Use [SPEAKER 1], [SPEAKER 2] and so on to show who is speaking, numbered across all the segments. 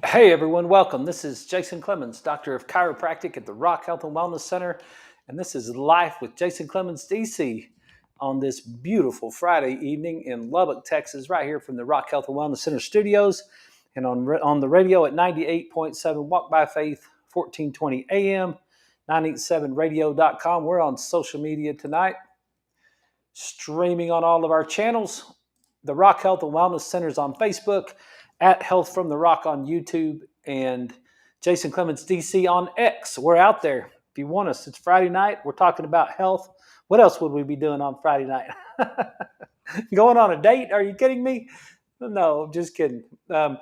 [SPEAKER 1] Hey everyone, welcome. This is Jason Clemens, Doctor of Chiropractic at the Rock Health and Wellness Center, and this is Life with Jason Clemens, DC, on this beautiful Friday evening in Lubbock, Texas, right here from the Rock Health and Wellness Center studios, and on the radio at 98.7 Walk by Faith, 1420 AM, 987radio.com. We're on social media tonight, streaming on all of our channels. The Rock Health and Wellness Center is on Facebook, at Health from the Rock on YouTube, and Jason Clemens DC on X. We're out there. If you want us, it's Friday night. We're talking about health. What else would we be doing on Friday night? Going on a date? Are you kidding me? No, just kidding. I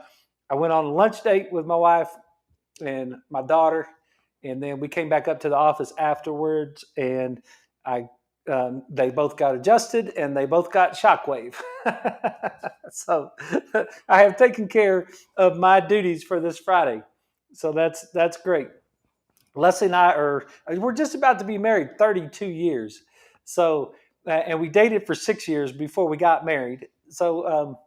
[SPEAKER 1] went on a lunch date with my wife and my daughter, and then we came back up to the office afterwards, and they both got adjusted and they both got shockwave. So I have taken care of my duties for this Friday. So that's great. Leslie and we're just about to be married 32 years. So and we dated for 6 years before we got married. So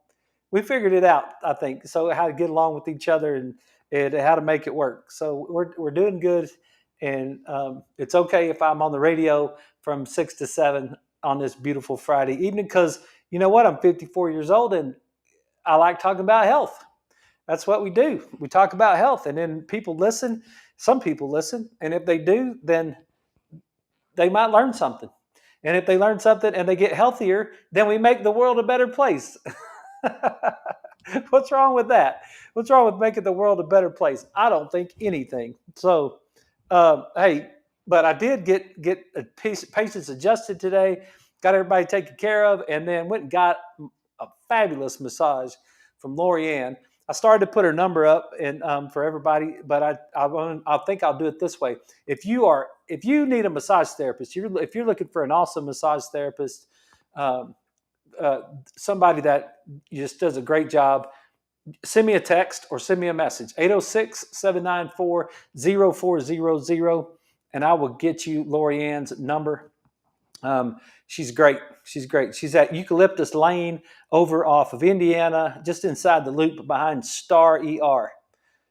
[SPEAKER 1] we figured it out, I think. So how to get along with each other and how to make it work. So we're doing good, and it's okay if I'm on the radio from 6 to 7 on this beautiful Friday evening, because you know what? I'm 54 years old and I like talking about health. That's what we do. We talk about health, and then people listen. Some people listen, and if they do, then they might learn something. And if they learn something and they get healthier, then we make the world a better place. What's wrong with that? What's wrong with making the world a better place? I don't think anything. So, hey, but I did get patients adjusted today, got everybody taken care of, and then went and got a fabulous massage from Lorianne. I started to put her number up and for everybody, but I think I'll do it this way. If you need a massage therapist, if you're looking for an awesome massage therapist, um, somebody that just does a great job, send me a text or send me a message, 806-794-0400, and I will get you Lorianne's number. She's great. She's great. She's at Eucalyptus Lane over off of Indiana, just inside the loop behind Star ER.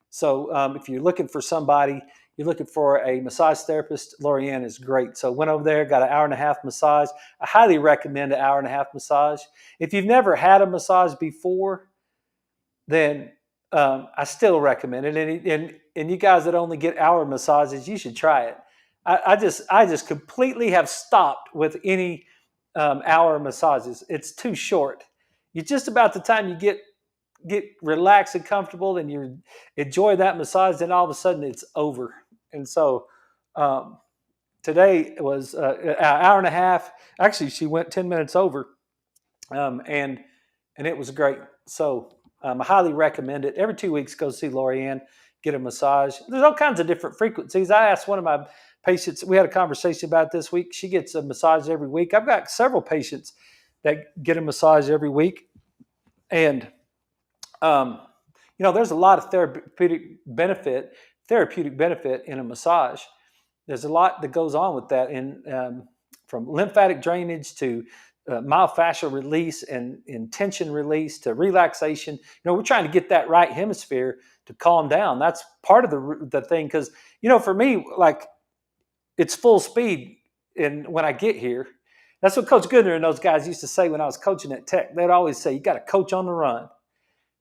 [SPEAKER 1] So if you're looking for somebody, you're looking for a massage therapist, Lorianne is great. So went over there, got an hour and a half massage. I highly recommend an hour and a half massage. If you've never had a massage before, then I still recommend it. And you guys that only get hour massages, you should try it. I just completely have stopped with any hour massages. It's too short. You just about the time you get relaxed and comfortable and you enjoy that massage, then all of a sudden it's over. And so today was an hour and a half. Actually, she went 10 minutes over, and it was great. So I highly recommend it. Every 2 weeks, go see Lorianne, get a massage. There's all kinds of different frequencies. I asked one of my patients, we had a conversation about this week. She gets a massage every week. I've got several patients that get a massage every week. And, there's a lot of therapeutic benefit in a massage. There's a lot that goes on with that, from lymphatic drainage to myofascial release and tension release to relaxation. We're trying to get that right hemisphere to calm down. That's part of the thing, because for me, like, it's full speed. And when I get here, that's what Coach Goodner and those guys used to say when I was coaching at Tech. They'd always say, you got to coach on the run.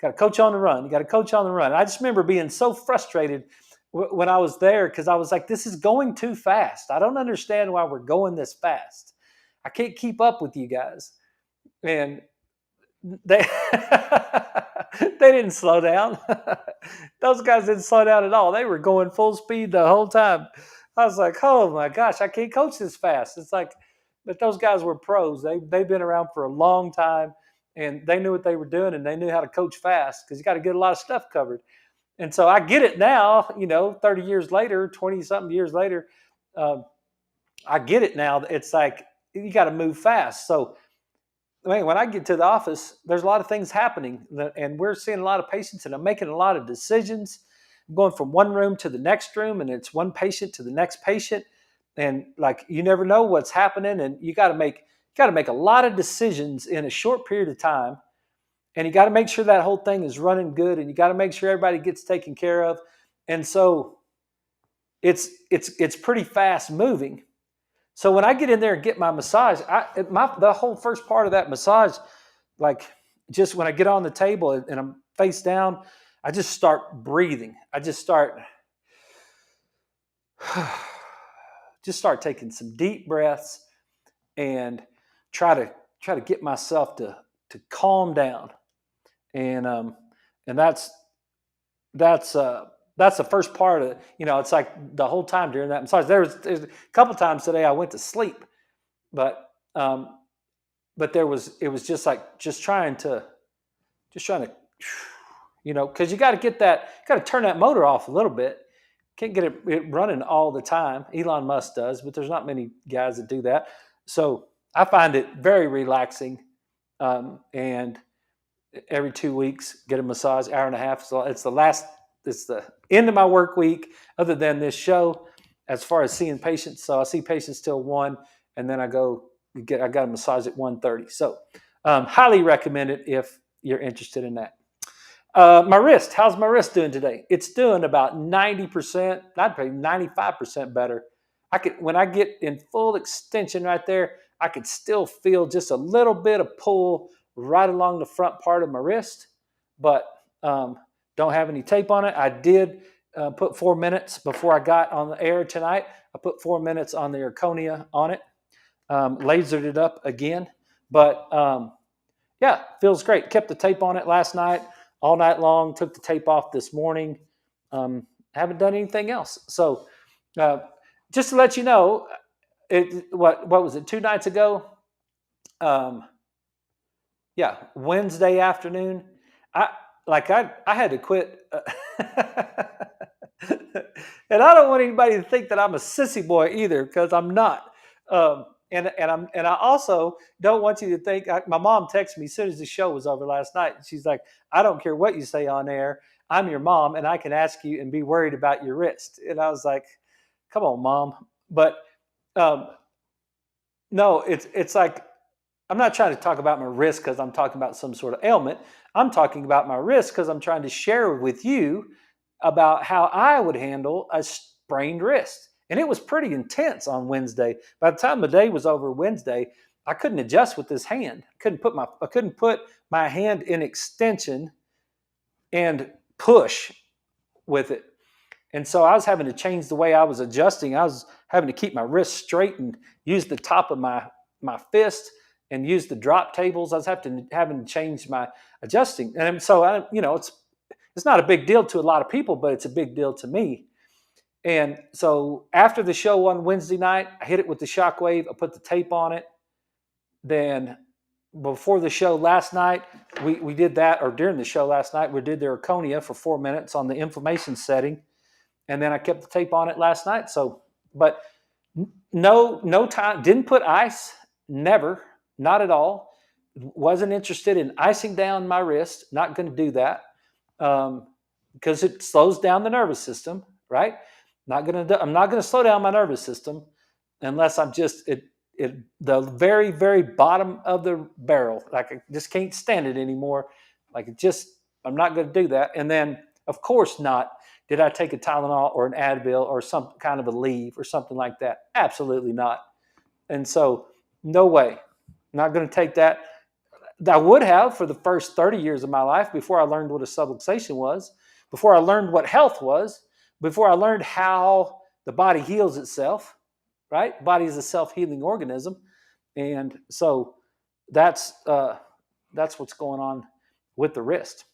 [SPEAKER 1] Got to coach on the run. You got to coach on the run. And I just remember being so frustrated when I was there, because I was like, this is going too fast. I don't understand why we're going this fast. I can't keep up with you guys. And they they didn't slow down. Those guys didn't slow down at all. They were going full speed the whole time. I was like, oh my gosh, I can't coach this fast. It's like, but those guys were pros. They've been around for a long time, and they knew what they were doing, and they knew how to coach fast, because you got to get a lot of stuff covered. And so I get it now, 30 years later, 20 something years later, I get it now. It's like, you got to move fast. So when I get to the office, there's a lot of things happening, and we're seeing a lot of patients, and I'm making a lot of decisions. I'm going from one room to the next room, and it's one patient to the next patient. And like, you never know what's happening, and you got to make a lot of decisions in a short period of time. and you got to make sure that whole thing is running good, and you got to make sure everybody gets taken care of. And so it's pretty fast moving. So when I get in there and get my massage, the whole first part of that massage, like just when I get on the table and I'm face down, I just start breathing. I just start taking some deep breaths and try to get myself to calm down. And that's the first part of it. It's like the whole time during that massage. There's a couple times today I went to sleep, but it was just like trying to because you got to turn that motor off a little bit. Can't get it running all the time. Elon Musk does, but there's not many guys that do that. So I find it very relaxing, and every 2 weeks get a massage, hour and a half. So it's the end of my work week, other than this show, as far as seeing patients. So I see patients till 1, and then I got a massage at 1:30. So highly recommend it if you're interested in that. My wrist, how's my wrist doing today? It's doing about 90%, not probably 95% better. When I get in full extension right there, I could still feel just a little bit of pull right along the front part of my wrist, but don't have any tape on it. I did put 4 minutes before I got on the air tonight. I put 4 minutes on the Erconia on it, lasered it up again, but yeah, feels great. Kept the tape on it last night, all night long. Took the tape off this morning. Haven't done anything else. So just to let you know, what was it? 2 nights ago. Yeah, Wednesday afternoon. I had to quit, and I don't want anybody to think that I'm a sissy boy either, because I'm not. And I also don't want you to think. My mom texted me as soon as the show was over last night. She's like, "I don't care what you say on air. I'm your mom, and I can ask you and be worried about your wrist." And I was like, "Come on, mom." But no, it's like, I'm not trying to talk about my wrist because I'm talking about some sort of ailment. I'm talking about my wrist because I'm trying to share with you about how I would handle a sprained wrist. And it was pretty intense on Wednesday. By the time the day was over Wednesday, I couldn't adjust with this hand. I couldn't put my hand in extension and push with it. And so I was having to change the way I was adjusting. I was having to keep my wrist straight and use the top of my fist and use the drop tables. I was having to change my adjusting. And so it's not a big deal to a lot of people, but it's a big deal to me. And so after the show on Wednesday night, I hit it with the Shockwave. I put the tape on it. Then before the show last night, we did that, or during the show last night, we did the Erconia for 4 minutes on the inflammation setting. And then I kept the tape on it last night. So, but no time, didn't put ice, never, not at all. Wasn't interested in icing down my wrist. Not going to do that because it slows down the nervous system, right? I'm not going to slow down my nervous system unless I'm just the very, very bottom of the barrel. Like, I just can't stand it anymore. I'm not going to do that. And then, of course not, did I take a Tylenol or an Advil or some kind of a Aleve or something like that? Absolutely not. And so, no way. Not going to take that. I would have for the first 30 years of my life, before I learned what a subluxation was, before I learned what health was, before I learned how the body heals itself, right? The body is a self-healing organism. And so that's what's going on with the wrist.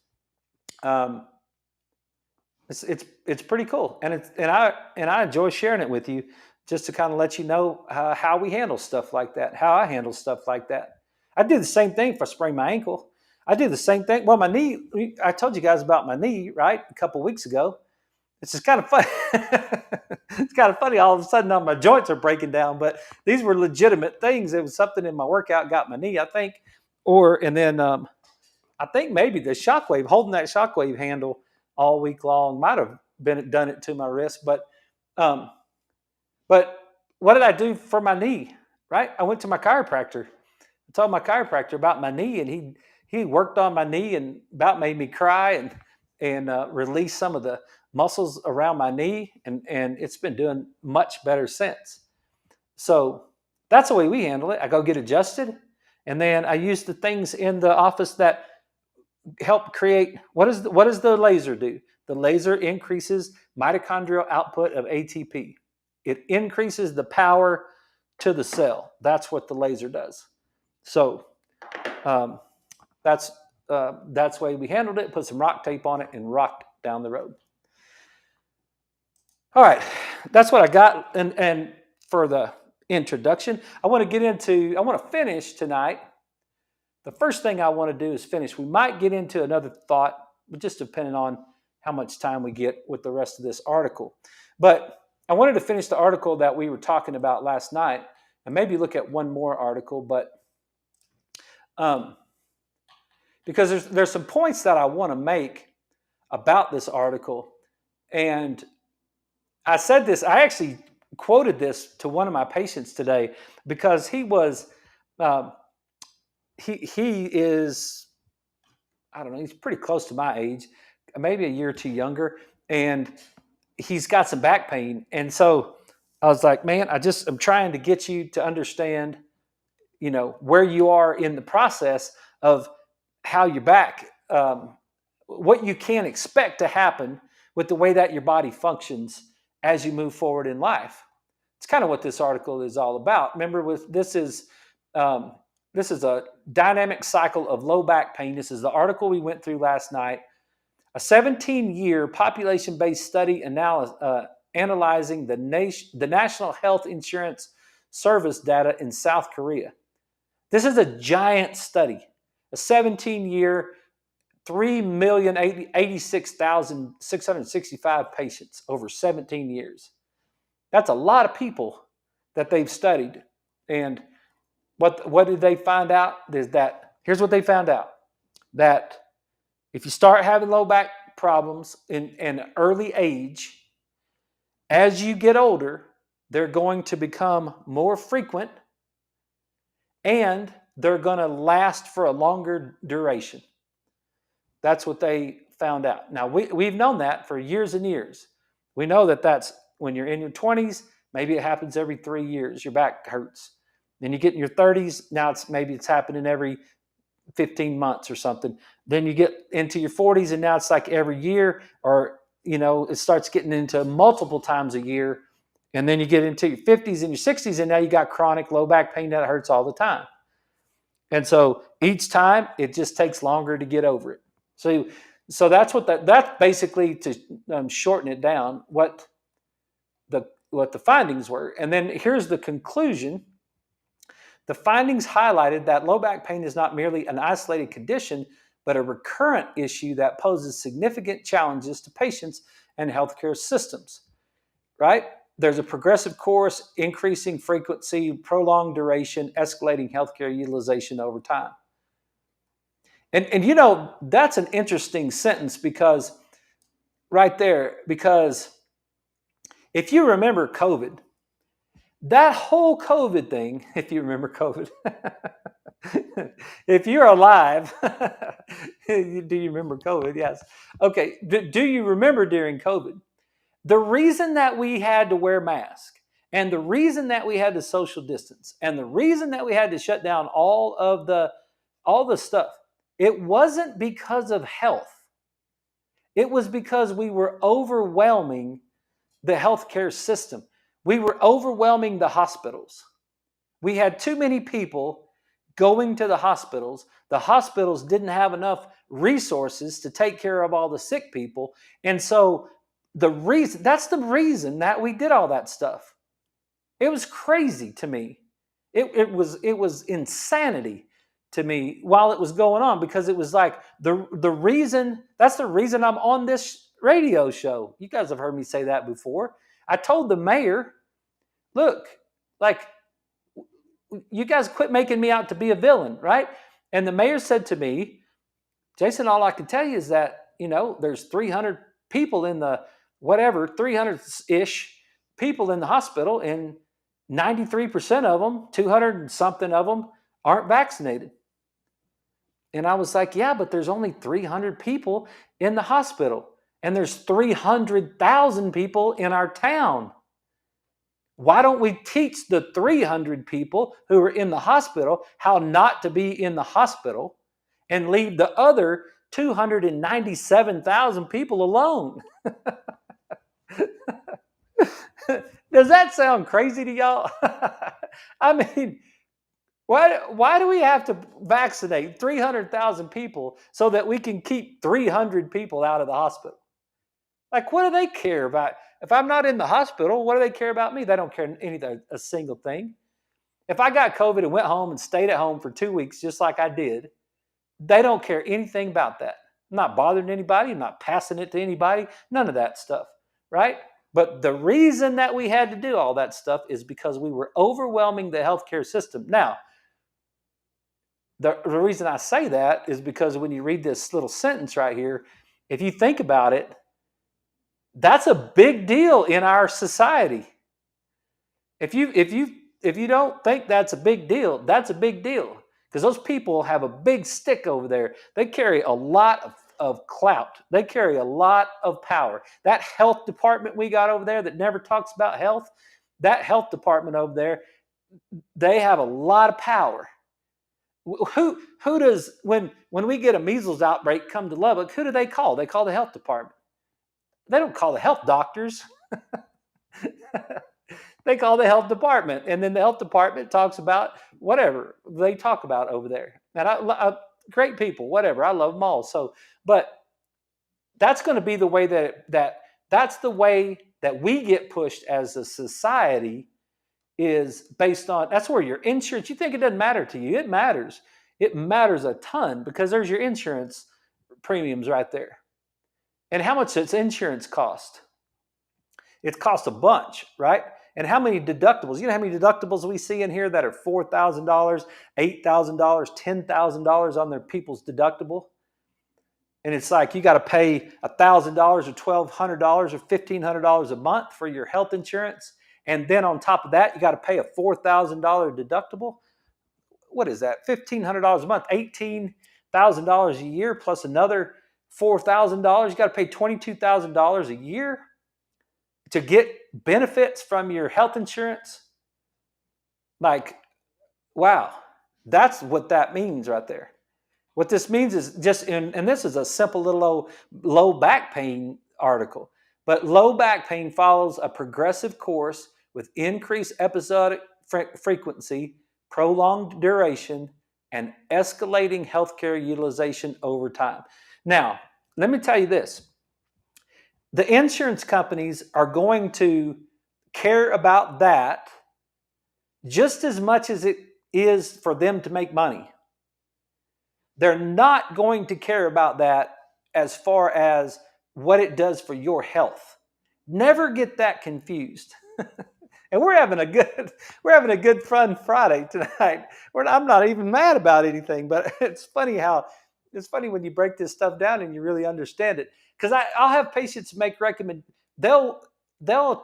[SPEAKER 1] It's pretty cool, and I enjoy sharing it with you, just to kind of let you know how we handle stuff like that, how I handle stuff like that. I do the same thing if I sprain my ankle. I do the same thing. Well, my knee. I told you guys about my knee, right? A couple weeks ago. It's just kind of funny. It's kind of funny. All of a sudden, my joints are breaking down, but these were legitimate things. It was something in my workout got my knee, I think, and then I think maybe the Shockwave, holding that Shockwave handle all week long, might have done it to my wrist. But what did I do for my knee? Right? I went to my chiropractor. I told my chiropractor about my knee, and he worked on my knee and about made me cry and release some of the muscles around my knee, and it's been doing much better since. So that's the way we handle it. I go get adjusted, and then I use the things in the office that help create. What does the laser do? The laser increases mitochondrial output of ATP. It increases the power to the cell. That's what the laser does. So um, that's the way we handled it. Put some rock tape on it and rocked down the road. All right, that's what I got. And for the introduction, I want to finish tonight. The first thing I want to do is finish. We might get into another thought, but just depending on how much time we get with the rest of this article. But I wanted to finish the article that we were talking about last night, and maybe look at one more article, but because there's some points that I want to make about this article. And I said this, I actually quoted this to one of my patients today, because he was, he is, I don't know, he's pretty close to my age, maybe a year or two younger, and he's got some back pain. And so I was like, man, I'm trying to get you to understand, where you are in the process of how your back, what you can expect to happen with the way that your body functions as you move forward in life. It's kind of what this article is all about. Remember, this is a dynamic cycle of low back pain. This is the article we went through last night. A 17-year population-based study analyzing the National Health Insurance Service data in South Korea. This is a giant study. A 17-year, 3,086,665 patients over 17 years. That's a lot of people that they've studied. And what did they find out? Here's what they found out. That if you start having low back problems in an early age, as you get older, they're going to become more frequent, and they're going to last for a longer duration. That's what they found out. Now, we've known that for years and years. We know that's when you're in your 20s, maybe it happens every 3 years, your back hurts. Then you get in your 30s, now it's happening every 15 months or something. Then you get into your 40s, and now it's like every year, or it starts getting into multiple times a year. And then you get into your 50s and your 60s, and now you got chronic low back pain that hurts all the time. And so each time it just takes longer to get over it. So that's that's basically, to shorten it down, what the findings were. And then here's the conclusion. The findings highlighted that low back pain is not merely an isolated condition, but a recurrent issue that poses significant challenges to patients and healthcare systems. Right? There's a progressive course, increasing frequency, prolonged duration, escalating healthcare utilization over time. And that's an interesting sentence, because if you remember COVID, that whole COVID thing, if you remember COVID, if you're alive, do you remember COVID? Yes. Okay. Do you remember during COVID? The reason that we had to wear masks, and the reason that we had to social distance, and the reason that we had to shut down all the stuff, it wasn't because of health. It was because we were overwhelming the healthcare system. We were overwhelming the hospitals. We had too many people going to the hospitals. The hospitals didn't have enough resources to take care of all the sick people. And so that's the reason that we did all that stuff. It was crazy to me. It was insanity to me while it was going on, because it was like that's the reason I'm on this radio show. You guys have heard me say that before. I told the mayor, look, you guys quit making me out to be a villain, right? And the mayor said to me, Jason, all I can tell you is that, there's 300 people in the 300-ish people in the hospital, and 93% of them, 200 and something of them, aren't vaccinated. And I was like, yeah, but there's only 300 people in the hospital, and there's 300,000 people in our town. Why don't we teach the 300 people who are in the hospital how not to be in the hospital and leave the other 297,000 people alone? Does that sound crazy to y'all? I mean, why do we have to vaccinate 300,000 people so that we can keep 300 people out of the hospital? Like, what do they care about? If I'm not in the hospital, what do they care about me? They don't care anything, a single thing. If I got COVID and went home and stayed at home for 2 weeks, just like I did, they don't care anything about that. I'm not bothering anybody. I'm not passing it to anybody. None of that stuff, right? But the reason that we had to do all that stuff is because we were overwhelming the healthcare system. Now, the reason I say that is because when you read this little sentence right here, if you think about it, that's a big deal in our society. If you don't think that's a big deal, that's a big deal. Because those people have a big stick over there. They carry a lot of clout. They carry a lot of power. That health department we got over there that never talks about health, that health department over there, they have a lot of power. Who does, when we get a measles outbreak come to Lubbock, who do they call? They call the health department. They don't call the health doctors. They call the health department, and then the health department talks about whatever they talk about over there. And I great people, whatever. I love them all. So, but that's going to be the way that's the way that we get pushed as a society, is based on, that's where your insurance, you think it doesn't matter to you. It matters. It matters a ton, because there's your insurance premiums right there. And how much does insurance cost? It costs a bunch, right? And how many deductibles? You know how many deductibles we see in here that are $4,000, $8,000, $10,000 on their people's deductible? And it's like you got to pay $1,000 or $1,200 or $1,500 a month for your health insurance. And then on top of that, you got to pay a $4,000 deductible. What is that? $1,500 a month, $18,000 a year, plus another $4,000. You got to pay $22,000 a year to get benefits from your health insurance. Like, wow, that's what that means right there. What this means is just, and this is a simple little low back pain article, but low back pain follows a progressive course with increased episodic frequency, prolonged duration, and escalating healthcare utilization over time. Now, let me tell you this. The insurance companies are going to care about that just as much as it is for them to make money. They're not going to care about that as far as what it does for your health. Never get that confused. And we're having a good fun Friday tonight. I'm not even mad about anything, but it's funny when you break this stuff down and you really understand it. Because I'll have patients make they'll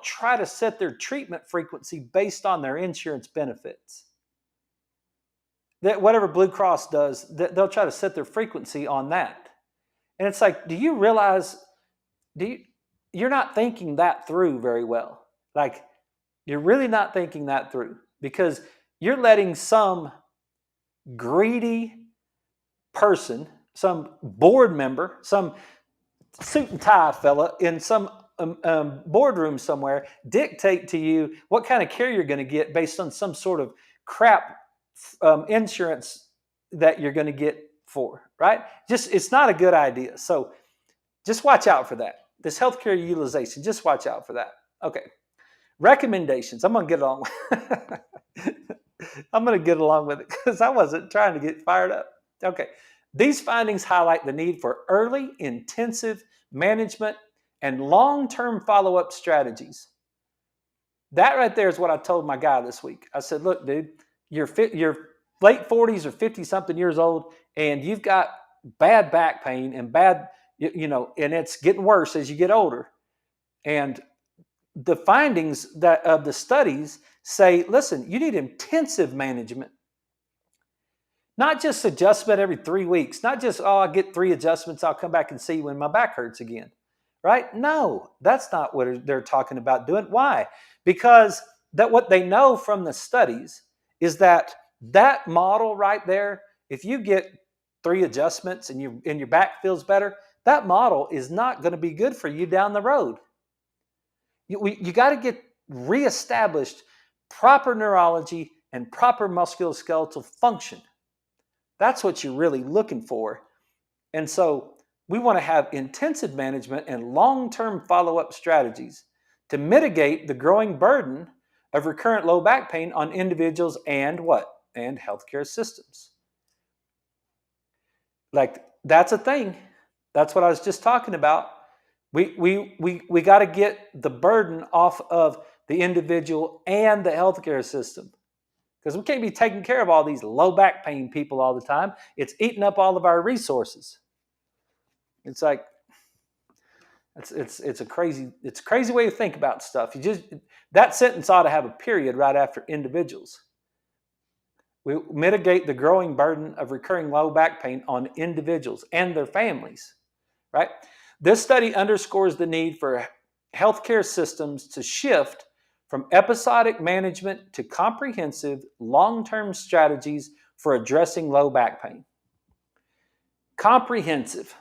[SPEAKER 1] try to set their treatment frequency based on their insurance benefits. That whatever Blue Cross does, they'll try to set their frequency on that. And it's like, do you realize, you're not thinking that through very well. Like, you're really not thinking that through, because you're letting some greedy person, some board member, some suit and tie fella in some boardroom somewhere dictate to you what kind of care you're going to get based on some sort of crap insurance that you're going to get for, right? It's not a good idea. So just watch out for that. This healthcare utilization, just watch out for that. Okay. Recommendations. I'm going to get along. I'm going to get along with it because I wasn't trying to get fired up. Okay. These findings highlight the need for early, intensive management and long-term follow-up strategies. That right there is what I told my guy this week. I said, look, dude, you're late 40s or 50-something years old, and you've got bad back pain and and it's getting worse as you get older. And the findings of the studies say, listen, you need intensive management. Not just adjustment every 3 weeks, not just, oh, I'll get 3 adjustments, I'll come back and see when my back hurts again, right? No, that's not what they're talking about doing. Why? Because that what they know from the studies is that that model right there, if you get 3 adjustments and your back feels better, that model is not going to be good for you down the road. You got to get reestablished proper neurology and proper musculoskeletal function. That's what you're really looking for. And so we want to have intensive management and long-term follow-up strategies to mitigate the growing burden of recurrent low back pain on individuals and what? And healthcare systems. Like, that's a thing. That's what I was just talking about. We got to get the burden off of the individual and the healthcare system, because we can't be taking care of all these low back pain people all the time. It's eating up all of our resources. It's like it's a crazy way to think about stuff. That sentence ought to have a period right after individuals. We mitigate the growing burden of recurring low back pain on individuals and their families, right? This study underscores the need for healthcare systems to shift from episodic management to comprehensive long-term strategies for addressing low back pain. Comprehensive.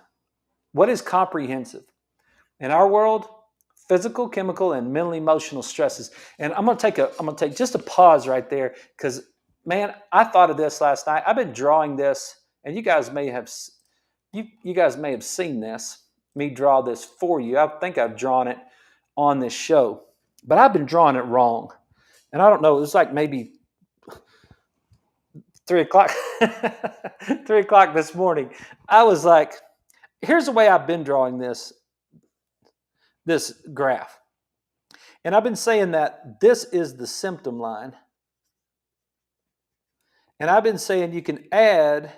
[SPEAKER 1] What is comprehensive? In our world, physical, chemical, and mental emotional stresses. And I'm going to take just a pause right there, because man, I thought of this last night. I've been drawing this, and you guys may have seen this. Me draw this for you. I think I've drawn it on this show, but I've been drawing it wrong. And I don't know, it was like maybe 3 o'clock, 3 o'clock this morning. I was like, here's the way I've been drawing this graph. And I've been saying that this is the symptom line. And I've been saying you can add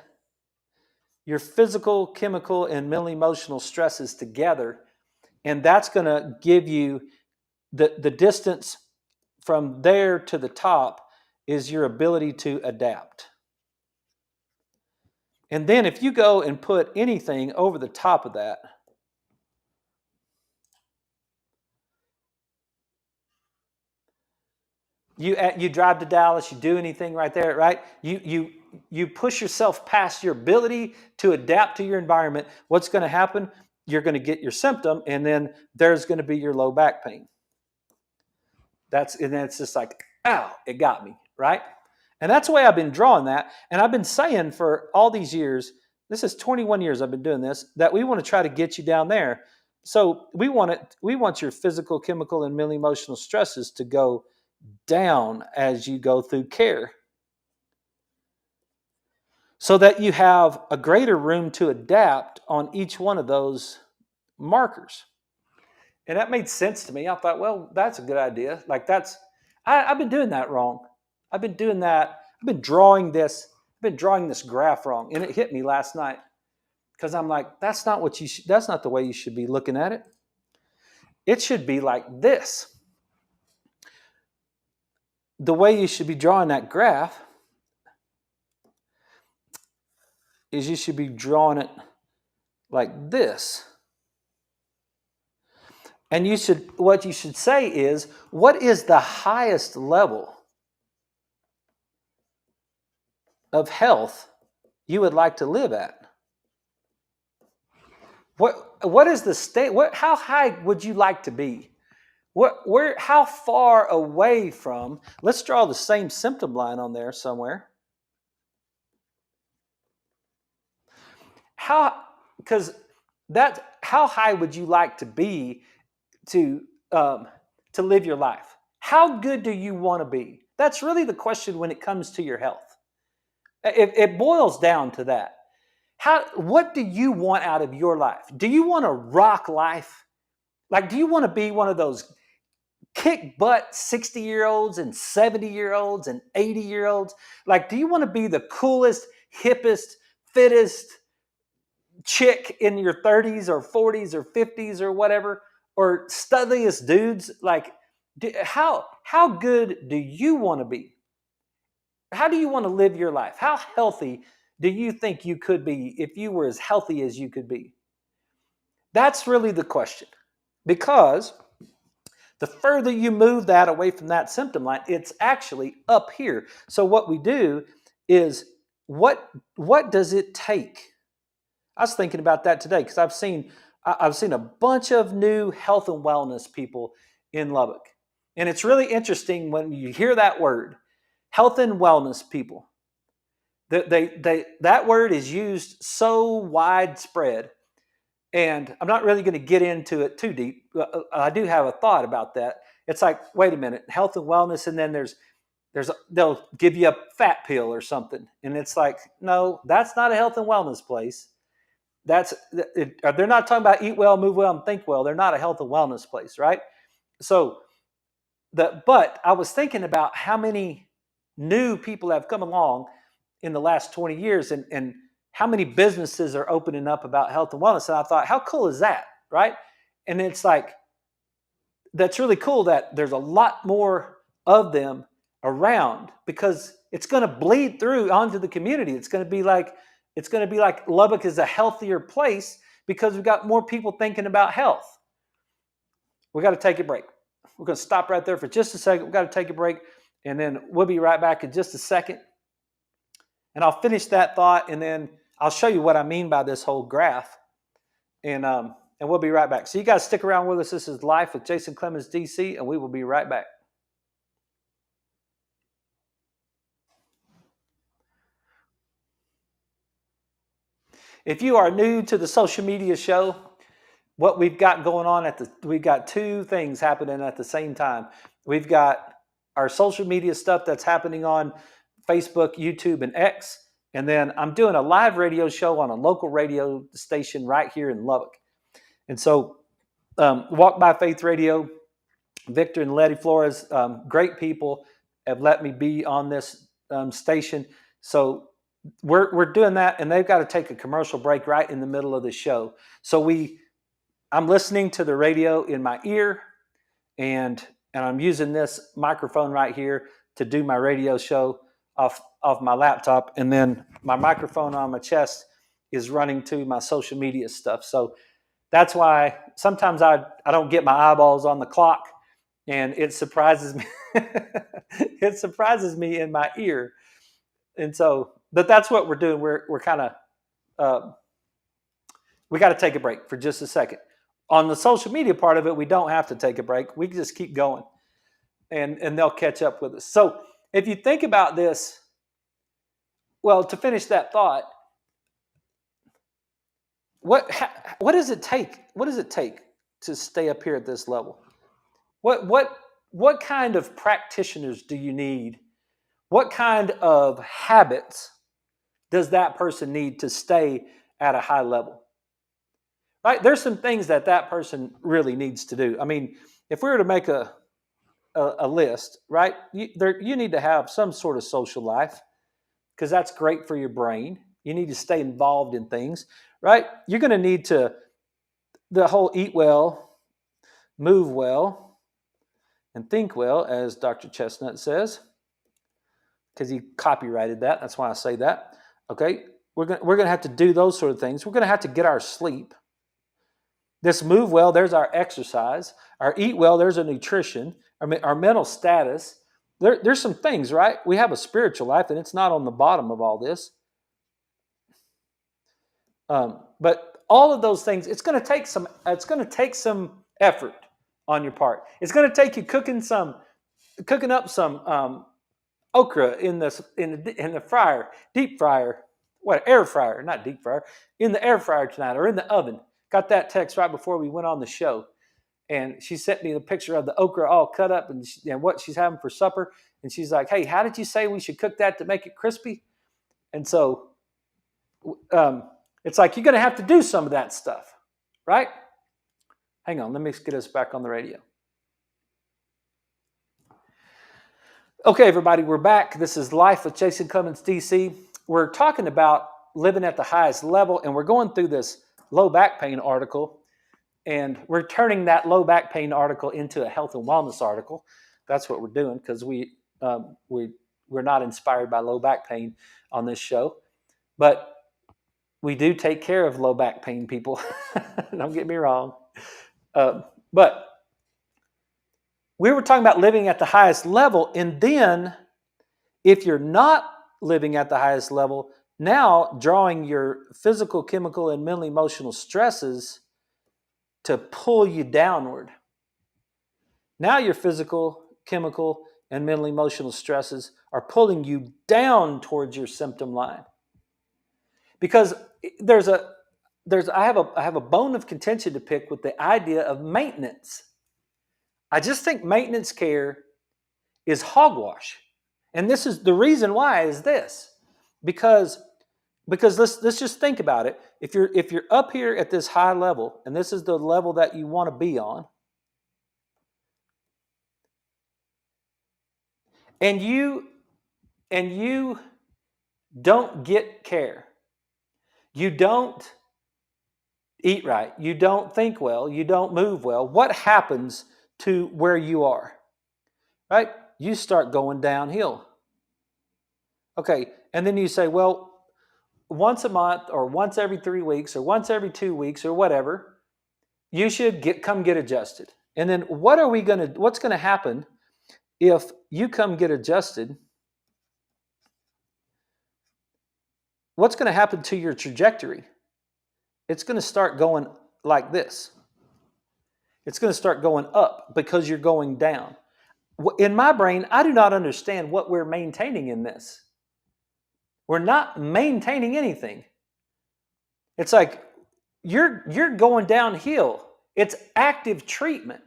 [SPEAKER 1] your physical, chemical, and mental emotional stresses together, and that's going to give you the distance from there to the top is your ability to adapt. And then if you go and put anything over the top of that, you drive to Dallas, you do anything right there, right? You push yourself past your ability to adapt to your environment. What's going to happen? You're going to get your symptom, and then there's going to be your low back pain. And then it's just like, ow, it got me, right? And that's the way I've been drawing that. And I've been saying for all these years, this is 21 years I've been doing this, that we want to try to get you down there. So we want your physical, chemical, and mental emotional stresses to go down as you go through care, so that you have a greater room to adapt on each one of those markers. And that made sense to me. I thought, well, that's a good idea. Like I've been doing that wrong. I've been doing that. I've been drawing this graph wrong. And it hit me last night, because I'm like, that's not the way you should be looking at it. It should be like this. The way you should be drawing that graph is you should be drawing it like this. And what you should say is, what is the highest level of health you would like to live at? What is the state? How high would you like to be? How far away from? Let's draw the same symptom line on there somewhere. How high would you like to be to live your life? How good do you want to be? That's really the question when it comes to your health. It boils down to that. What do you want out of your life? Do you want a rock life? Like, do you want to be one of those kick butt 60-year-olds and 70-year-olds and 80-year-olds? Like, do you want to be the coolest, hippest, fittest chick in your 30s or 40s or 50s or whatever, or studliest dudes? Like, how good do you want to be? How do you want to live your life? How healthy do you think you could be if you were as healthy as you could be? That's really the question. Because the further you move that away from that symptom line, it's actually up here. So what we do is what does it take? I was thinking about that today because I've seen a bunch of new health and wellness people in Lubbock. And it's really interesting when you hear that word, health and wellness people. That word is used so widespread. And I'm not really going to get into it too deep. I do have a thought about that. It's like, wait a minute, health and wellness, and then they'll give you a fat pill or something, and it's like, no, that's not a health and wellness place. They're not talking about eat well, move well, and think well. They're not a health and wellness place, right? So but I was thinking about how many new people have come along in the last 20 years, and how many businesses are opening up about health and wellness. And I thought, how cool is that, right? And it's like, that's really cool that there's a lot more of them around, because it's going to bleed through onto the community. It's going to be like Lubbock is a healthier place because we've got more people thinking about health. We got to take a break. We're going to stop right there for just a second. We've got to take a break, and then we'll be right back in just a second. And I'll finish that thought, and then I'll show you what I mean by this whole graph. And we'll be right back. So you guys stick around with us. This is Life with Jason Clemens, DC, and we will be right back. If you are new to the social media show, what we've got going on we've got two things happening at the same time. We've got our social media stuff that's happening on Facebook, YouTube, and X. And then I'm doing a live radio show on a local radio station right here in Lubbock. And so Walk by Faith Radio, Victor and Letty Flores, great people, have let me be on this station. So we're doing that, and they've got to take a commercial break right in the middle of the show. So I'm listening to the radio in my ear, and I'm using this microphone right here to do my radio show off my laptop, and then my microphone on my chest is running to my social media stuff. So that's why sometimes I don't get my eyeballs on the clock, and it surprises me. It surprises me in my ear. And so, but that's what we're doing. We're kind of we got to take a break for just a second. On the social media part of it, we don't have to take a break. We can just keep going, and they'll catch up with us. So if you think about this, well, to finish that thought, what does it take? What does it take to stay up here at this level? What kind of practitioners do you need? What kind of habits does that person need to stay at a high level? Right? There's some things that person really needs to do. I mean, if we were to make a list, right? You need to have some sort of social life, because that's great for your brain. You need to stay involved in things, right? You're going to need the whole eat well, move well, and think well, as Dr. Chestnut says, because he copyrighted that. That's why I say that. Okay, we're going to have to do those sort of things. We're going to have to get our sleep. This move well, there's our exercise. Our eat well, there's a nutrition. Our mental status. There's some things, right? We have a spiritual life, and it's not on the bottom of all this. But all of those things, it's going to take some effort on your part. It's going to take you cooking up some okra in the fryer, deep fryer, air fryer, not deep fryer, in the air fryer tonight, or in the oven. Got that text right before we went on the show, and she sent me the picture of the okra all cut up and what she's having for supper. And she's like, "Hey, how did you say we should cook that to make it crispy?" And so it's like you're going to have to do some of that stuff, right? Hang on, let me get us back on the radio. Okay, everybody, we're back. This is Life with Jason Clemens, DC. We're talking about living at the highest level, and we're going through this low back pain article, and we're turning that low back pain article into a health and wellness article. That's what we're doing, because we're not inspired by low back pain on this show. But we do take care of low back pain people. Don't get me wrong. But we were talking about living at the highest level. And then if you're not living at the highest level, now drawing your physical, chemical, and mental emotional stresses to pull you downward. Now your physical, chemical, and mental emotional stresses are pulling you down towards your symptom line. Because I have a bone of contention to pick with the idea of maintenance. I just think maintenance care is hogwash. And this is the reason why is this. Because let's just think about it. If you're up here at this high level, and this is the level that you want to be on, and you don't get care, you don't eat right, you don't think well, you don't move well, what happens to where you are? Right? You start going downhill. Okay, and then you say, well, once a month or once every 3 weeks or once every 2 weeks or whatever, you should come get adjusted. And then what's going to happen if you come get adjusted? What's going to happen to your trajectory? It's going to start going like this. It's going to start going up because you're going down. In my brain, I do not understand what we're maintaining in this. We're not maintaining anything. It's like you're going downhill. It's active treatment.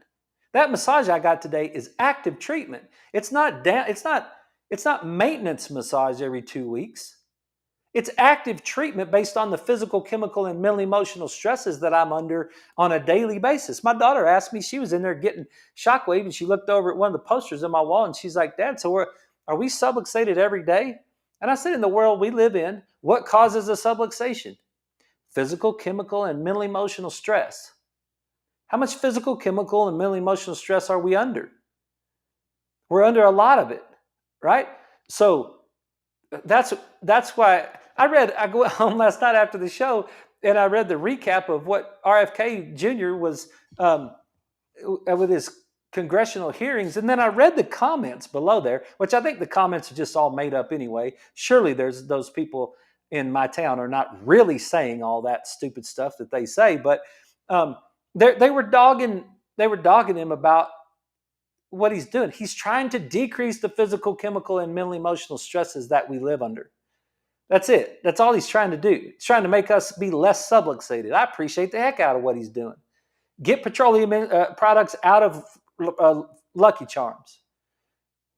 [SPEAKER 1] That massage I got today is active treatment. It's not maintenance massage every 2 weeks. It's active treatment based on the physical, chemical, and mental emotional stresses that I'm under on a daily basis. My daughter asked me, she was in there getting Shockwave, and she looked over at one of the posters on my wall, and she's like, Dad, so are we subluxated every day? And I said, in the world we live in, what causes a subluxation? Physical, chemical, and mental emotional stress. How much physical, chemical, and mental emotional stress are we under? We're under a lot of it, right? So that's why I go home last night after the show, and I read the recap of what RFK Jr. was with his congressional hearings, and then I read the comments below there, which I think the comments are just all made up anyway. Surely there's those people in my town are not really saying all that stupid stuff that they say, but they were dogging him about what he's doing. He's trying to decrease the physical, chemical, and mental emotional stresses that we live under. That's it. That's all he's trying to do. He's trying to make us be less subluxated. I appreciate the heck out of what he's doing. Get petroleum products out of Lucky Charms.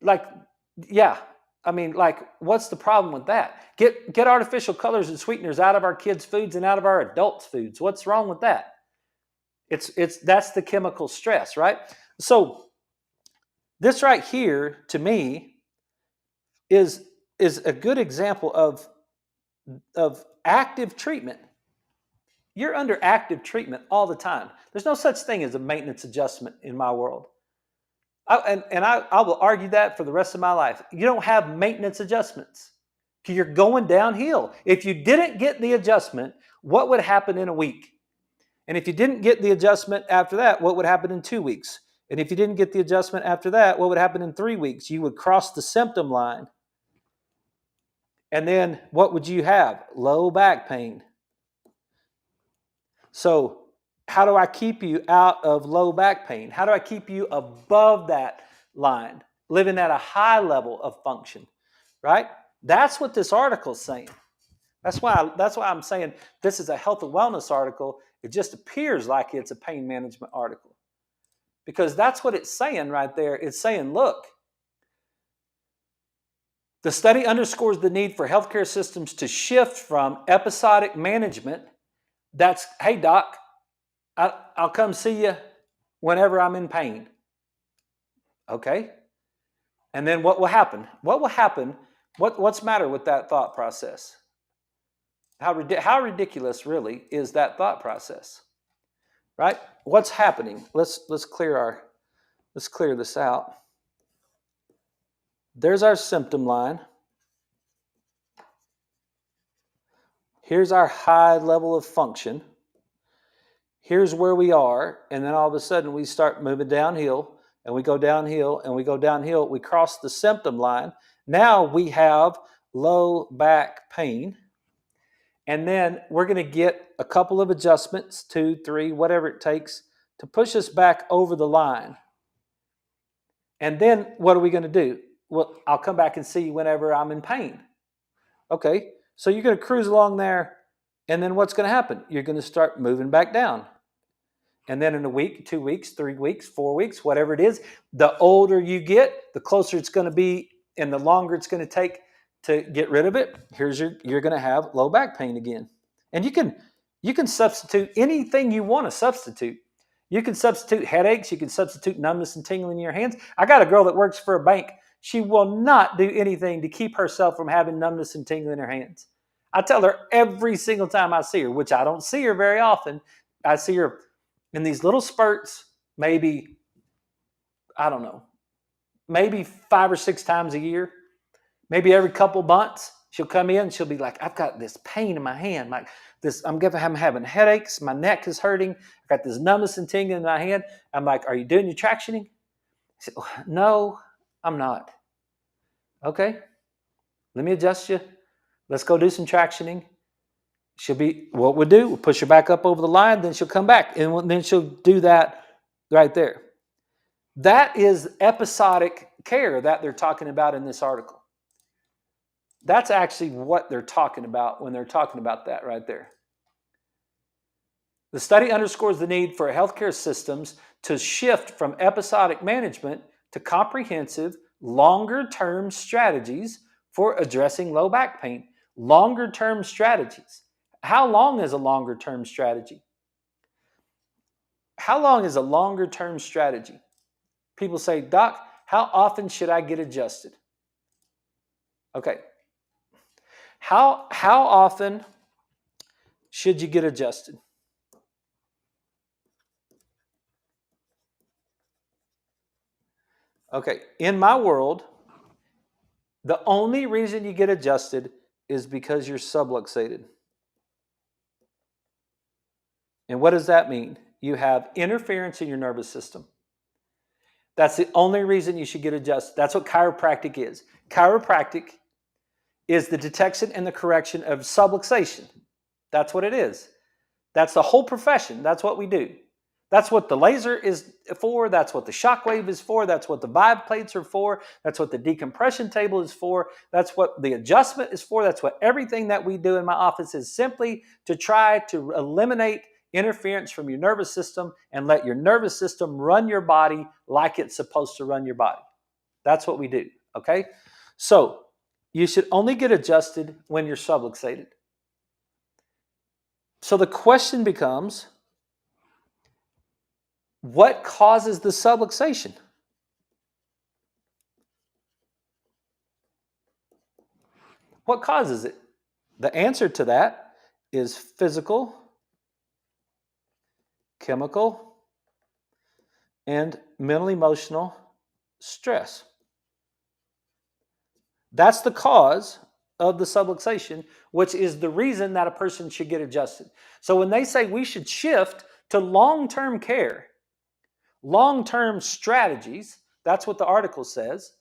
[SPEAKER 1] Like, yeah. I mean, like, what's the problem with that? Get artificial colors and sweeteners out of our kids' foods and out of our adults' foods. What's wrong with that? That's the chemical stress, right? So this right here, to me, is a good example of active treatment. You're under active treatment all the time. There's no such thing as a maintenance adjustment in my world. I will argue that for the rest of my life. You don't have maintenance adjustments. You're going downhill. If you didn't get the adjustment, what would happen in a week? And if you didn't get the adjustment after that, what would happen in 2 weeks? And if you didn't get the adjustment after that, what would happen in 3 weeks? You would cross the symptom line. And then what would you have? Low back pain. So how do I keep you out of low back pain? How do I keep you above that line, living at a high level of function, right? That's what this article is saying. That's why I'm saying this is a health and wellness article. It just appears like it's a pain management article, because that's what it's saying right there. It's saying, look, the study underscores the need for healthcare systems to shift from episodic management. That's, hey, doc, I'll come see you whenever I'm in pain. Okay. And then what will happen? What will happen? What's the matter with that thought process? How ridiculous really is that thought process? Right? What's happening? Let's clear this out. There's our symptom line. Here's our high level of function. Here's where we are. And then all of a sudden we start moving downhill, and we go downhill, and we go downhill. We cross the symptom line. Now we have low back pain. And then we're going to get a couple of adjustments, 2, 3, whatever it takes, to push us back over the line. And then what are we going to do? Well, I'll come back and see you whenever I'm in pain. Okay, so you're going to cruise along there, and then what's going to happen? You're going to start moving back down. And then in a week, 2 weeks, 3 weeks, 4 weeks, whatever it is, the older you get, the closer it's going to be and the longer it's going to take to get rid of it. You're going to have low back pain again. And you can substitute anything you want to substitute. You can substitute headaches. You can substitute numbness and tingling in your hands. I got a girl that works for a bank. She will not do anything to keep herself from having numbness and tingling in her hands. I tell her every single time I see her, which I don't see her very often. I see her in these little spurts, maybe, I don't know, maybe 5 or 6 times a year, maybe every couple months. She'll come in and she'll be like, I've got this pain in my hand. Like this, I'm having headaches. My neck is hurting. I've got this numbness and tingling in my hand. I'm like, are you doing your tractioning? She said, no, I'm not. Okay, let me adjust you. Let's go do some tractioning. She'll be, what we'll do, we'll push her back up over the line, then she'll come back, and then she'll do that right there. That is episodic care that they're talking about in this article. That's actually what they're talking about when they're talking about that right there. The study underscores the need for healthcare systems to shift from episodic management to comprehensive, longer-term strategies for addressing low back pain. Longer-term strategies. How long is a longer-term strategy? How long is a longer-term strategy? People say, Doc, how often should I get adjusted? Okay. How often should you get adjusted? Okay, in my world, the only reason you get adjusted is because you're subluxated. And what does that mean? You have interference in your nervous system. That's the only reason you should get adjusted. That's what chiropractic is. Chiropractic is the detection and the correction of subluxation. That's what it is. That's the whole profession. That's what we do. That's what the laser is for. That's what the shockwave is for. That's what the vibe plates are for. That's what the decompression table is for. That's what the adjustment is for. That's what everything that we do in my office is, simply to try to eliminate interference from your nervous system and let your nervous system run your body like it's supposed to run your body. That's what we do, okay? So you should only get adjusted when you're subluxated. So the question becomes, what causes the subluxation? What causes it? The answer to that is physical, chemical, and mental emotional stress. That's the cause of the subluxation, which is the reason that a person should get adjusted. So when they say we should shift to long-term care, long-term strategies, that's what the article says,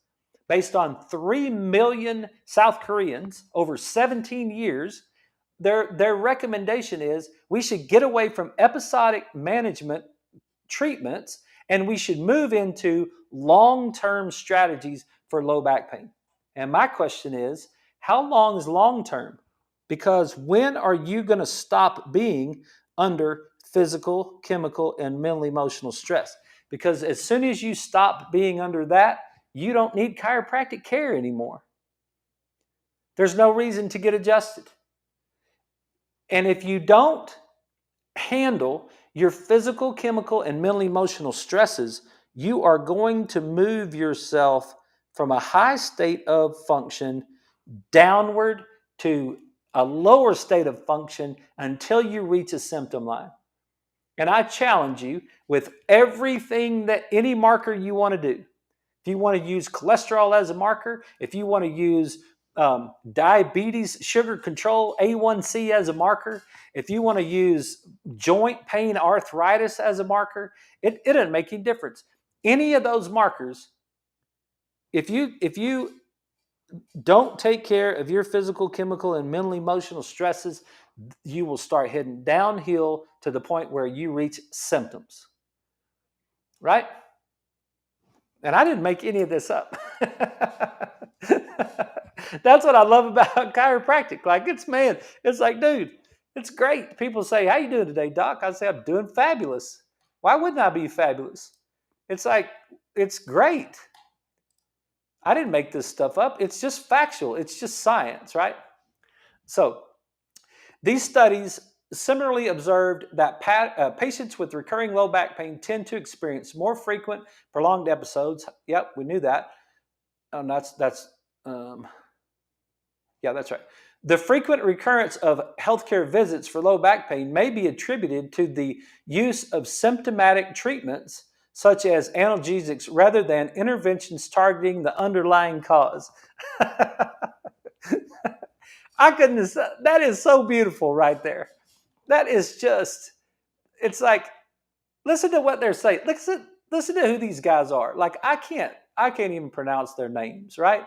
[SPEAKER 1] based on 3 million South Koreans over 17 years, their recommendation is we should get away from episodic management treatments and we should move into long-term strategies for low back pain. And my question is, how long is long-term? Because when are you going to stop being under physical, chemical, and mental emotional stress? Because as soon as you stop being under that, you don't need chiropractic care anymore. There's no reason to get adjusted. And if you don't handle your physical, chemical, and mental emotional stresses, you are going to move yourself from a high state of function downward to a lower state of function until you reach a symptom line. And I challenge you with everything that any marker you want to do. If you want to use cholesterol as a marker, if you want to use diabetes, sugar control, A1C as a marker, if you want to use joint pain, arthritis as a marker, it doesn't make any difference. Any of those markers, if you don't take care of your physical, chemical, and mental emotional stresses, you will start heading downhill to the point where you reach symptoms. Right? And I didn't make any of this up. That's what I love about chiropractic. Like it's like, dude, it's great. People say, "How you doing today, doc?" I say, "I'm doing fabulous." Why wouldn't I be fabulous? It's like, it's great. I didn't make this stuff up. It's just factual. It's just science, right? So these studies similarly observed that patients with recurring low back pain tend to experience more frequent, prolonged episodes. Yep, we knew that. Yeah, that's right. The frequent recurrence of healthcare visits for low back pain may be attributed to the use of symptomatic treatments such as analgesics rather than interventions targeting the underlying cause. That is so beautiful right there. That is just, it's like, listen to what they're saying. Listen to who these guys are. Like, I can't even pronounce their names, right?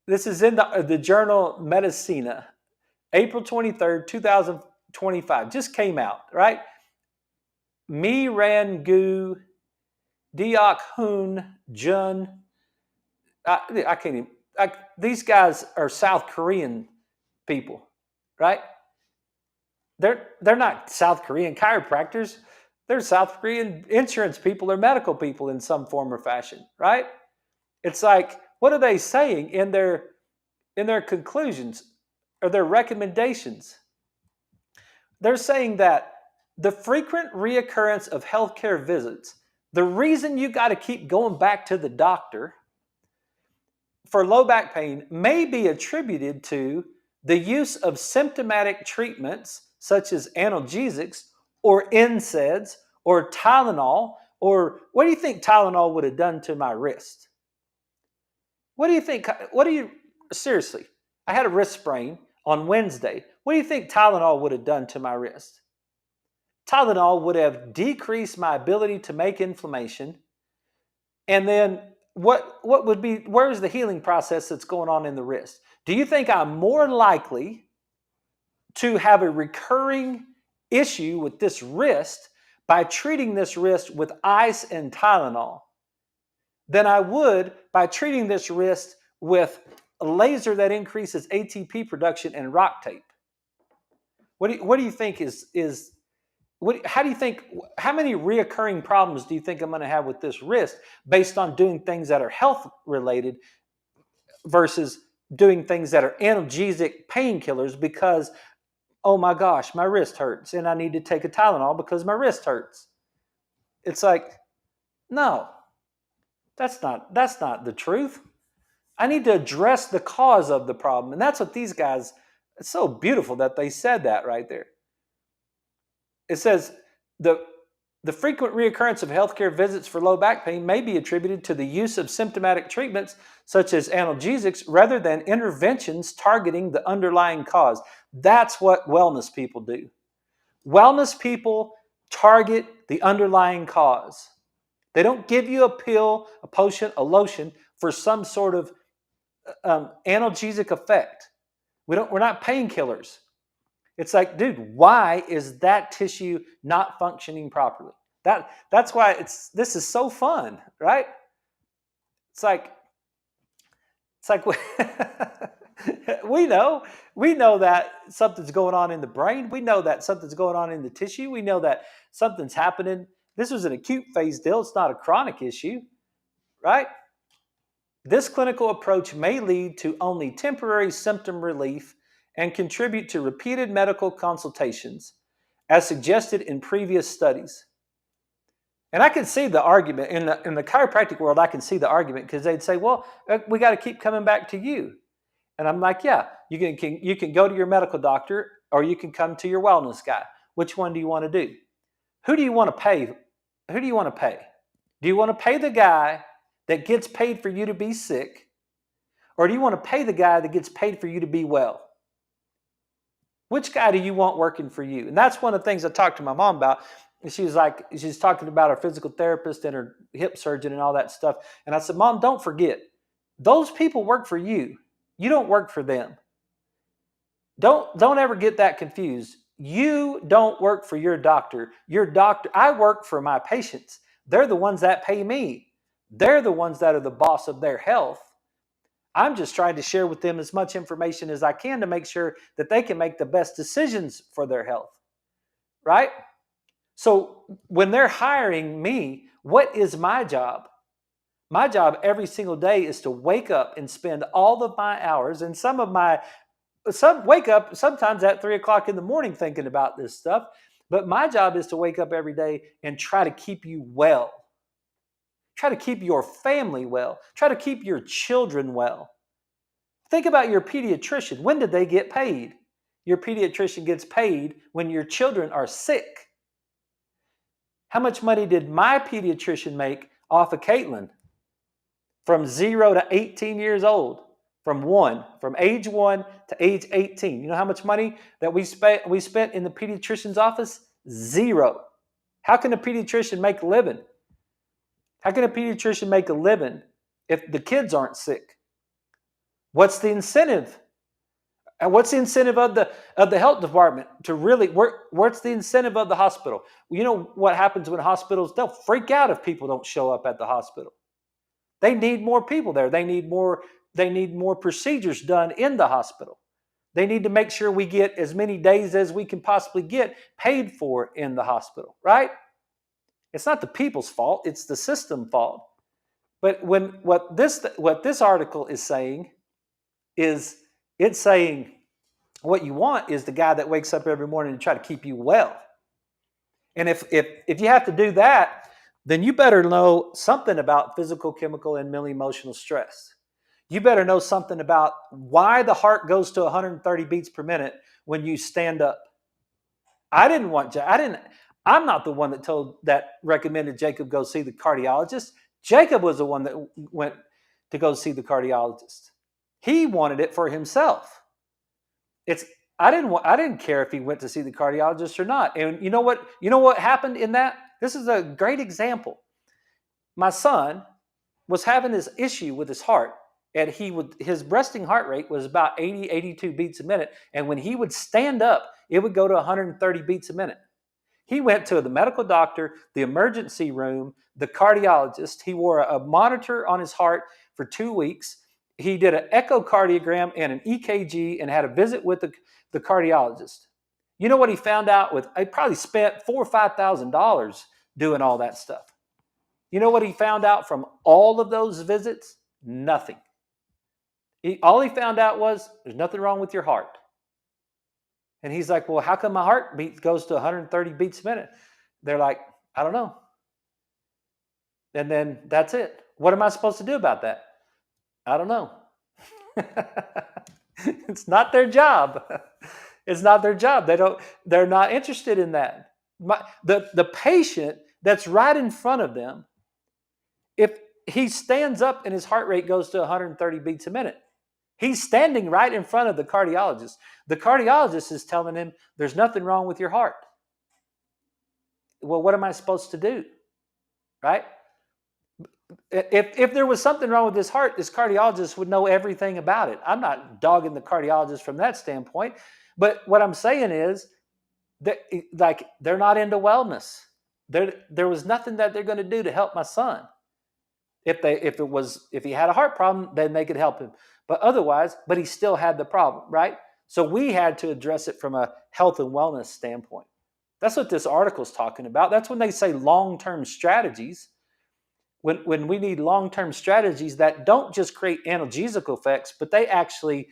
[SPEAKER 1] This is in the journal Medicina, April 23rd, 2025. Just came out, right? Mi Ran Gu, Diok Hoon Jun. I can't even. These guys are South Korean people, right? They're not South Korean chiropractors. They're South Korean insurance people or medical people in some form or fashion, right? It's like, what are they saying in their conclusions or their recommendations? They're saying that the frequent reoccurrence of healthcare visits, the reason you got to keep going back to the doctor for low back pain may be attributed to the use of symptomatic treatments such as analgesics or NSAIDs or Tylenol. Or what do you think Tylenol would have done to my wrist? What do you think? Seriously, I had a wrist sprain on Wednesday. What do you think Tylenol would have done to my wrist? Tylenol would have decreased my ability to make inflammation. And then where's the healing process that's going on in the wrist? Do you think I'm more likely to have a recurring issue with this wrist by treating this wrist with ice and Tylenol than I would by treating this wrist with a laser that increases ATP production and rock tape? What do you think how many reoccurring problems do you think I'm going to have with this wrist based on doing things that are health related versus doing things that are analgesic painkillers because, oh my gosh, my wrist hurts and I need to take a Tylenol because my wrist hurts? It's like, no, that's not the truth. I need to address the cause of the problem. And that's what these guys, it's so beautiful that they said that right there. It says the frequent reoccurrence of healthcare visits for low back pain may be attributed to the use of symptomatic treatments such as analgesics rather than interventions targeting the underlying cause. That's what wellness people do. Wellness people target the underlying cause. They don't give you a pill, a potion, a lotion for some sort of analgesic effect. We're not painkillers. It's like, dude, why is that tissue not functioning properly? That's why this is so fun, right? It's like we know that something's going on in the brain. We know that something's going on in the tissue. We know that something's happening. This was an acute phase deal. It's not a chronic issue, right? This clinical approach may lead to only temporary symptom relief and contribute to repeated medical consultations, as suggested in previous studies. And I can see the argument in the chiropractic world. I can see the argument because they'd say, "Well, we got to keep coming back to you." And I'm like, "Yeah, you can go to your medical doctor, or you can come to your wellness guy. Which one do you want to do? Who do you want to pay? Who do you want to pay? Do you want to pay the guy that gets paid for you to be sick, Or do you want to pay the guy that gets paid for you to be well? Which guy do you want working for you? And that's one of the things I talked to my mom about. She's talking about her physical therapist and her hip surgeon and all that stuff. And I said, Mom, don't forget, those people work for you. You don't work for them. Don't ever get that confused. You don't work for your doctor. I work for my patients. They're the ones that pay me. They're the ones that are the boss of their health. I'm just trying to share with them as much information as I can to make sure that they can make the best decisions for their health, right? So when they're hiring me, what is my job? My job every single day is to wake up and spend all of my hours, and some wake up sometimes at 3:00 in the morning thinking about this stuff. But my job is to wake up every day and try to keep you well. Try to keep your family well. Try to keep your children well. Think about your pediatrician. When did they get paid? Your pediatrician gets paid when your children are sick. How much money did my pediatrician make off of Caitlin? From 0 to 18 years old. From age 1 to age 18. You know how much money that we spent in the pediatrician's office? 0. How can a pediatrician make a living? How can a pediatrician make a living if the kids aren't sick? What's the incentive? And what's the incentive of the health department to really work? What's the incentive of the hospital? You know what happens when hospitals, they'll freak out if people don't show up at the hospital. They need more people there. They need more procedures done in the hospital. They need to make sure we get as many days as we can possibly get paid for in the hospital, right? It's not the people's fault, it's the system fault. But what this article is saying is, it's saying what you want is the guy that wakes up every morning to try to keep you well. And if you have to do that, then you better know something about physical, chemical, and mental emotional stress. You better know something about why the heart goes to 130 beats per minute when you stand up. I'm not the one that recommended Jacob go see the cardiologist. Jacob was the one that went to go see the cardiologist. He wanted it for himself. I didn't care if he went to see the cardiologist or not. And you know what happened in that? This is a great example. My son was having this issue with his heart, and his resting heart rate was about 80, 82 beats a minute. And when he would stand up, it would go to 130 beats a minute. He went to the medical doctor, the emergency room, the cardiologist. He wore a monitor on his heart for 2 weeks. He did an echocardiogram and an EKG and had a visit with the cardiologist. You know what he found out? He probably spent $4,000 or $5,000 doing all that stuff. You know what he found out from all of those visits? Nothing. All he found out was, there's nothing wrong with your heart. And he's like, well, how come my heartbeat goes to 130 beats a minute? They're like, I don't know. And then that's it. What am I supposed to do about that? I don't know. It's not their job. It's not their job. They're not interested in that. The patient that's right in front of them, if he stands up and his heart rate goes to 130 beats a minute, he's standing right in front of the cardiologist. The cardiologist is telling him, there's nothing wrong with your heart. Well, what am I supposed to do? Right? If there was something wrong with his heart, this cardiologist would know everything about it. I'm not dogging the cardiologist from that standpoint. But what I'm saying is that, like, they're not into wellness. There was nothing that they're going to do to help my son. If he had a heart problem, then they could help him. But he still had the problem, right? So we had to address it from a health and wellness standpoint. That's what this article is talking about. That's when they say long-term strategies. When we need long-term strategies that don't just create analgesical effects, but they actually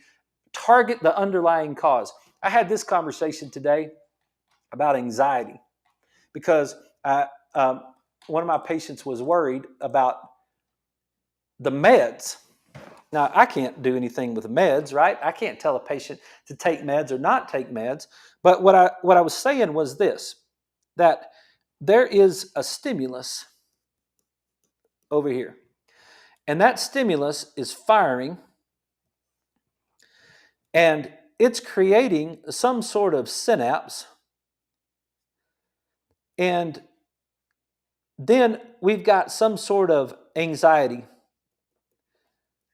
[SPEAKER 1] target the underlying cause. I had this conversation today about anxiety because one of my patients was worried about the meds. Now, I can't do anything with the meds, right? I can't tell a patient to take meds or not take meds. But what I was saying was this, that there is a stimulus over here. And that stimulus is firing and it's creating some sort of synapse. And then we've got some sort of anxiety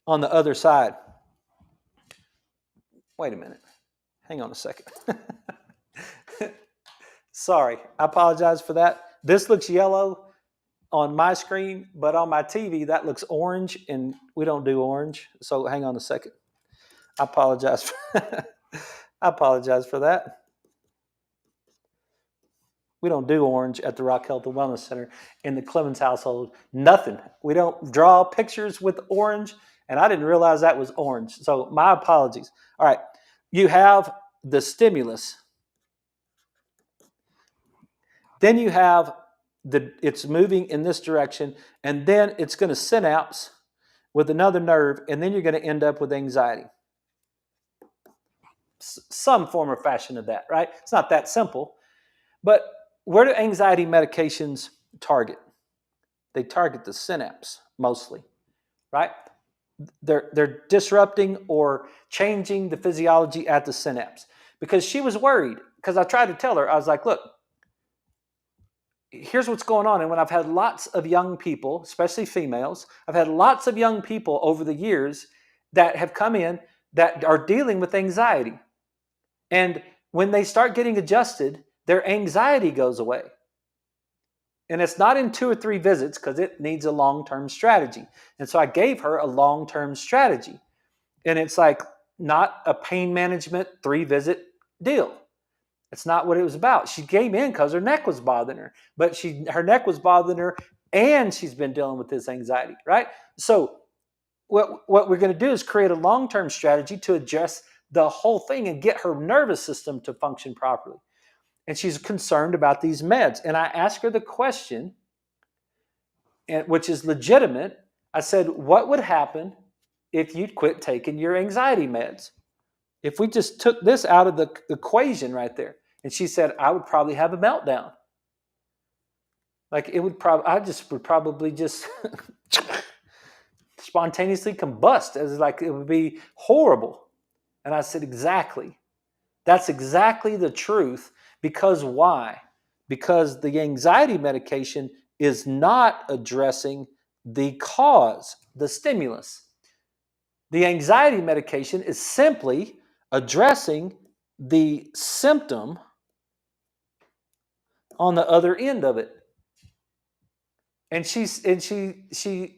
[SPEAKER 1] on the other side. Wait a minute. Hang on a second. Sorry, I apologize for that. This looks yellow on my screen, but on my TV, that looks orange, and we don't do orange. So hang on a second. I apologize for, I apologize for that. We don't do orange at the Rock Health and Wellness Center in the Clemens household. Nothing. We don't draw pictures with orange, and I didn't realize that was orange. So my apologies. All right. You have the stimulus. Then you have it's moving in this direction, and then it's going to synapse with another nerve, and then you're going to end up with anxiety. Some form or fashion of that, right? It's not that simple. But where do anxiety medications target? They target the synapse mostly, right? They're disrupting or changing the physiology at the synapse. Because she was worried, because I tried to tell her, I was like, look, here's what's going on. And when I've had lots of young people, especially females, I've had lots of young people over the years that have come in that are dealing with anxiety. And when they start getting adjusted, their anxiety goes away. And it's not in 2 or 3 visits because it needs a long-term strategy. And so I gave her a long-term strategy. And it's like not a pain management 3-visit deal. It's not what it was about. She came in because her neck was bothering her. But her neck was bothering her and she's been dealing with this anxiety, right? So what we're going to do is create a long-term strategy to address the whole thing and get her nervous system to function properly. And she's concerned about these meds. And I asked her the question, which is legitimate. I said, what would happen if you'd quit taking your anxiety meds? If we just took this out of the equation right there. And she said, I would probably have a meltdown. Like it would probably, would probably just spontaneously combust, as like it would be horrible. And I said, exactly. That's exactly the truth. Because why? Because the anxiety medication is not addressing the cause, the stimulus. The anxiety medication is simply addressing the symptom on the other end of it. And she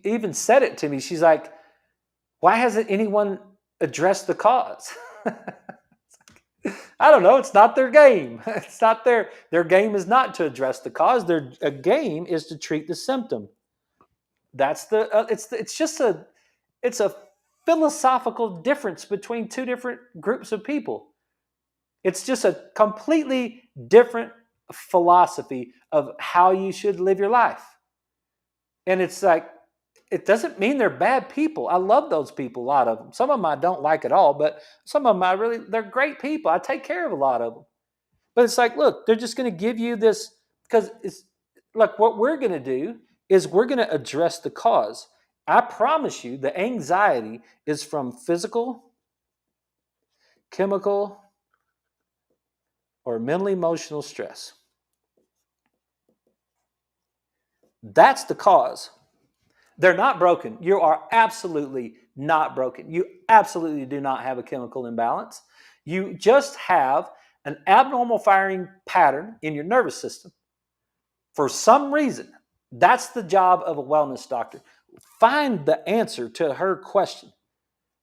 [SPEAKER 1] even said it to me. She's like, why hasn't anyone addressed the cause? I don't know. It's not their game. It's not their game is not to address the cause. Their game is to treat the symptom. That's it's a philosophical difference between 2 different groups of people. It's just a completely different philosophy of how you should live your life. And it's like, it doesn't mean they're bad people. I love those people, a lot of them. Some of them I don't like at all, but some of them they're great people. I take care of a lot of them. But it's like, look, they're just going to give you this, because it's like what we're going to do is we're going to address the cause. I promise you the anxiety is from physical, chemical, or mental emotional stress. That's the cause. They're not broken. You are absolutely not broken. You absolutely do not have a chemical imbalance. You just have an abnormal firing pattern in your nervous system. For some reason, that's the job of a wellness doctor. Find the answer to her question.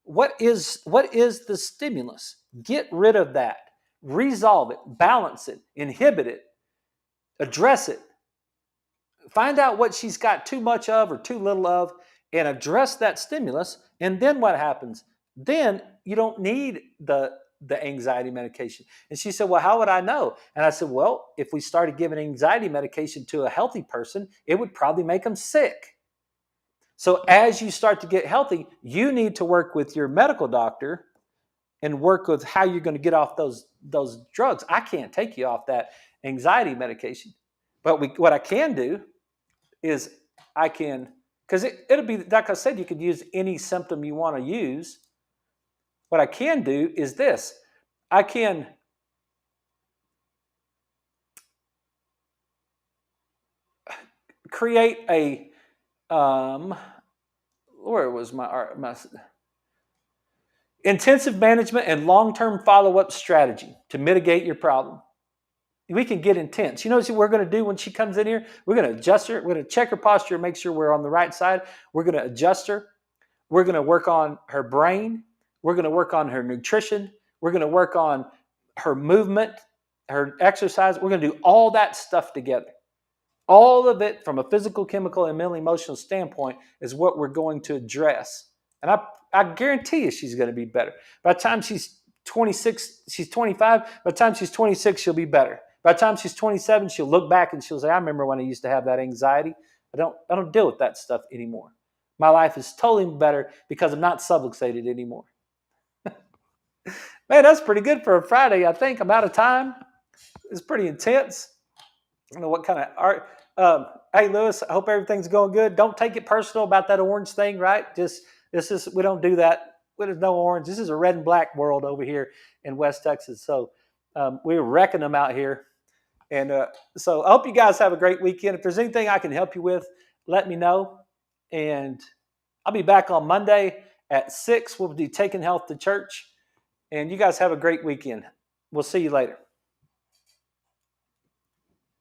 [SPEAKER 1] What is the stimulus? Get rid of that. Resolve it. Balance it. Inhibit it. Address it. Find out what she's got too much of or too little of and address that stimulus. And then what happens? Then you don't need the anxiety medication. And she said, well, how would I know? And I said, well, if we started giving anxiety medication to a healthy person, it would probably make them sick. So as you start to get healthy, you need to work with your medical doctor and work with how you're going to get off those drugs. I can't take you off that anxiety medication. But what I can do is because it'll be, like I said, you could use any symptom you want to use. What I can do is this. I can create a, where was my intensive management and long-term follow-up strategy to mitigate your problem. We can get intense. You know what we're going to do when she comes in here? We're going to adjust her. We're going to check her posture, make sure we're on the right side. We're going to adjust her. We're going to work on her brain. We're going to work on her nutrition. We're going to work on her movement, her exercise. We're going to do all that stuff together. All of it from a physical, chemical, and mental emotional standpoint is what we're going to address. And I guarantee you she's going to be better. By the time she's 26, she's 25. By the time she's 26, she'll be better. By the time she's 27, she'll look back and she'll say, I remember when I used to have that anxiety. I don't deal with that stuff anymore. My life is totally better because I'm not subluxated anymore. Man, that's pretty good for a Friday, I think. I'm out of time. It's pretty intense. I don't know what kind of art. Hey, Lewis, I hope everything's going good. Don't take it personal about that orange thing, right? We don't do that. There's no orange. This is a red and black world over here in West Texas. So we're wrecking them out here. And so I hope you guys have a great weekend. If there's anything I can help you with, let me know. And I'll be back on Monday at 6. We'll be taking health to church. And you guys have a great weekend. We'll see you later.